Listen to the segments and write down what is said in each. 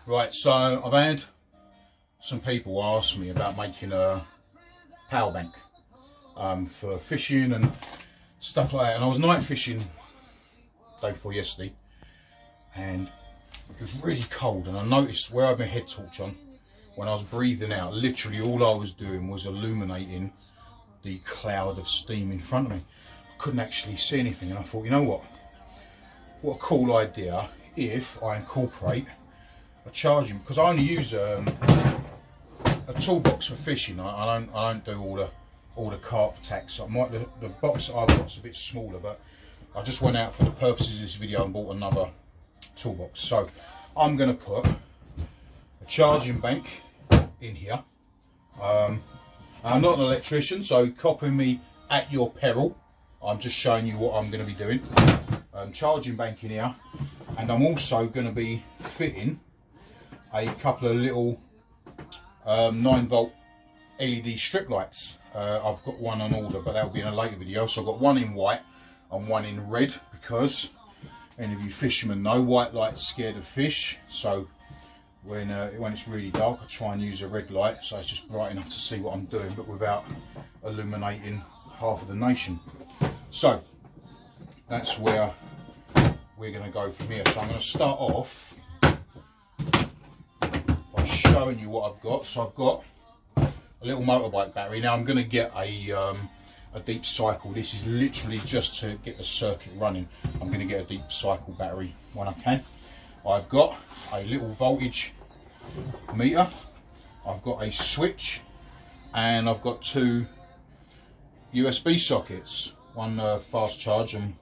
Right, so I've had some people ask me about making a power bank for fishing and stuff like that, and I was night fishing day before yesterday and it was really cold, and I noticed where I had my head torch on, when I was breathing out, literally all I was doing was illuminating the cloud of steam in front of me. I couldn't actually see anything, and I thought, you know what a cool idea if I incorporate a charging, because I only use a toolbox for fishing. I don't do all the carp tacks. The box that I've got is a bit smaller, but I just went out for the purposes of this video and bought another toolbox. So I'm going to put a charging bank in here. I'm not an electrician, so copy me at your peril. I'm just showing you what I'm going to be doing. Charging bank in here, and I'm also going to be fitting a couple of little 9-volt LED strip lights. I've got one on order, but that'll be in a later video. So I've got one in white and one in red, because any of you fishermen know white light's scared of fish. So when it's really dark, I try and use a red light, so it's just bright enough to see what I'm doing, but without illuminating half of the nation. So that's where we're going to go from here. So I'm going to start off by showing you what I've got. So I've got a little motorbike battery. Now I'm going to get a deep cycle. This is literally just to get the circuit running. I'm going to get a deep cycle battery when I can. I've got a little voltage meter, I've got a switch, and I've got 2 USB sockets, one fast charge and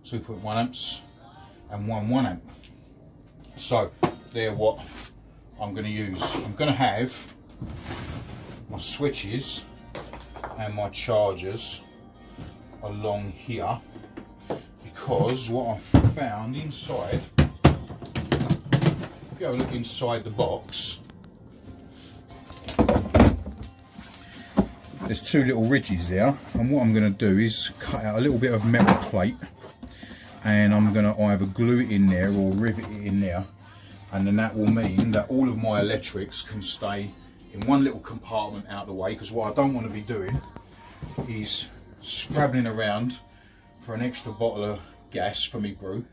2.1 amps and one 1 amp. So they're what I'm going to use. I'm going to have my switches and my chargers along here, because what I've found inside, if you have a look inside the box, there's 2 little ridges there, and what I'm going to do is cut out a little bit of metal plate, and I'm going to either glue it in there or rivet it in there, and then that will mean that all of my electrics can stay in one little compartment out of the way, because what I don't want to be doing is scrabbling around for an extra bottle of gas for me brew,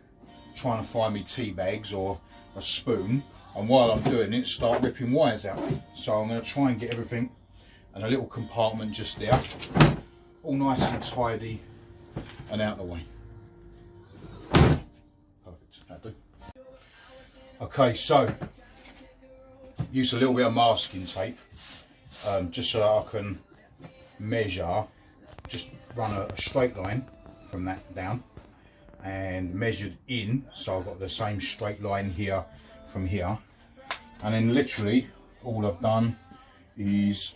trying to find me tea bags or a spoon, and while I'm doing it start ripping wires out. So I'm going to try and get everything in a little compartment just there, all nice and tidy and out of the way. Perfect, that'll do. Okay, so use a little bit of masking tape just so that I can measure, just run a straight line from that down and measured in, so I've got the same straight line here from here, and then literally all I've done is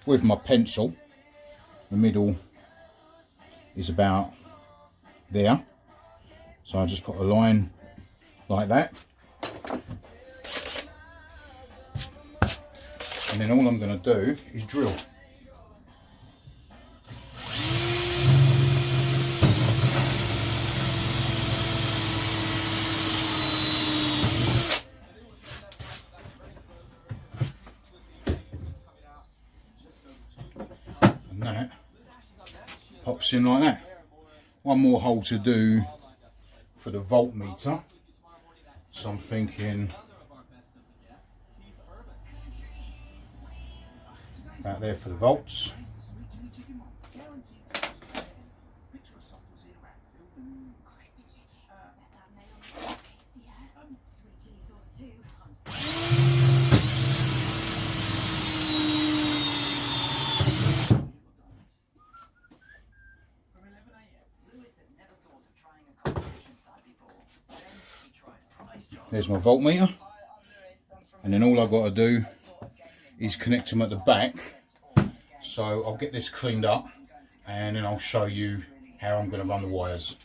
with my pencil, the middle is about there, so I just put a line like that, and then all I'm going to do is drill. And that pops in like that. One more hole to do for the voltmeter, so I'm thinking about there for the volts. There's my voltmeter, and then all I've got to do is connect them at the back. So I'll get this cleaned up and then I'll show you how I'm going to run the wires.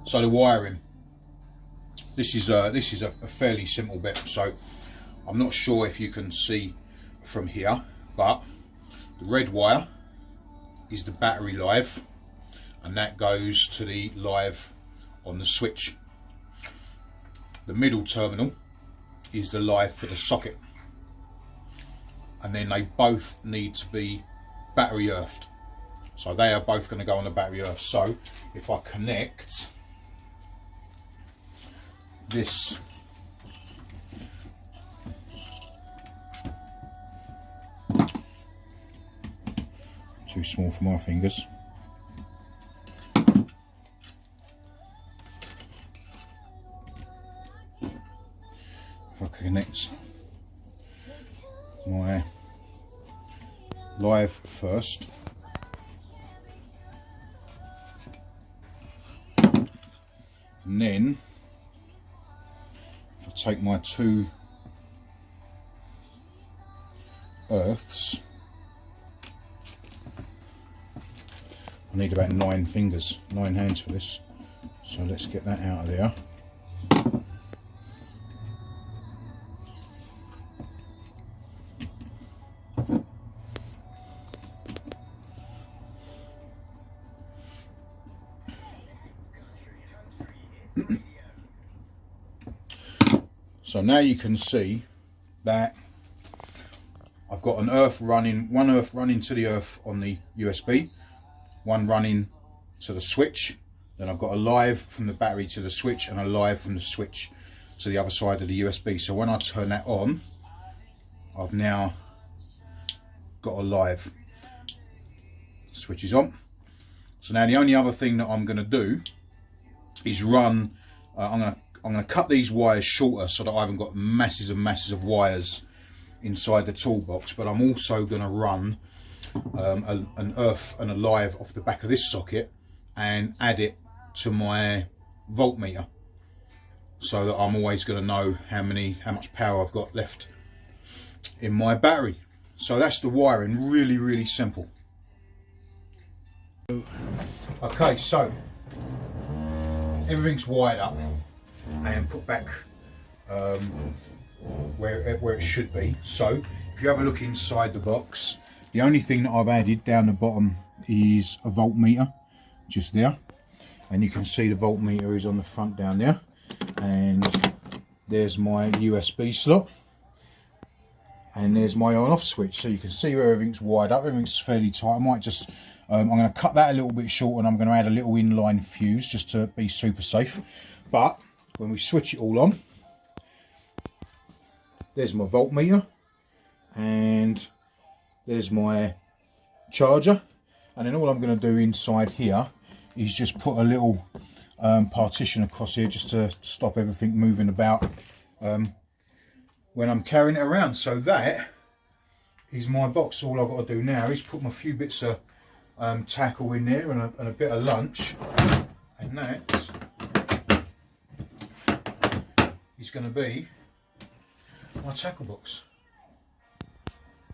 So the wiring, this is a fairly simple bit. So I'm not sure if you can see from here, but the red wire is the battery live, and that goes to the live on the switch. The middle terminal is the live for the socket, and then they both need to be battery earthed. So they are both going to go on the battery earth. So if I connect this too small for my fingers. If I connect my live first, and then if I take my two earths, I need about 9 fingers, 9 hands for this. So let's get that out of there. So now you can see that I've got an earth running, one earth running to the earth on the USB, one running to the switch, then I've got a live from the battery to the switch and a live from the switch to the other side of the USB. So when I turn that on, I've now got a live. Switch is on. So now the only other thing that I'm going to do is run, I'm going to cut these wires shorter so that I haven't got masses and masses of wires inside the toolbox, but I'm also going to run an earth and a live off the back of this socket and add it to my voltmeter, so that I'm always going to know how much power I've got left in my battery. So that's the wiring, really simple. Okay, so everything's wired up and put back where it should be. So if you have a look inside the box, the only thing that I've added down the bottom is a voltmeter, just there, and you can see the voltmeter is on the front down there, and there's my USB slot, and there's my on off switch. So you can see where everything's wired up, everything's fairly tight. I might just I'm going to cut that a little bit short, and I'm going to add a little inline fuse just to be super safe. But when we switch it all on, there's my voltmeter and there's my charger, and then all I'm going to do inside here is just put a little partition across here just to stop everything moving about when I'm carrying it around. So that is my box. All I've got to do now is put my few bits of tackle in there and a bit of lunch, and that is going to be my tackle box.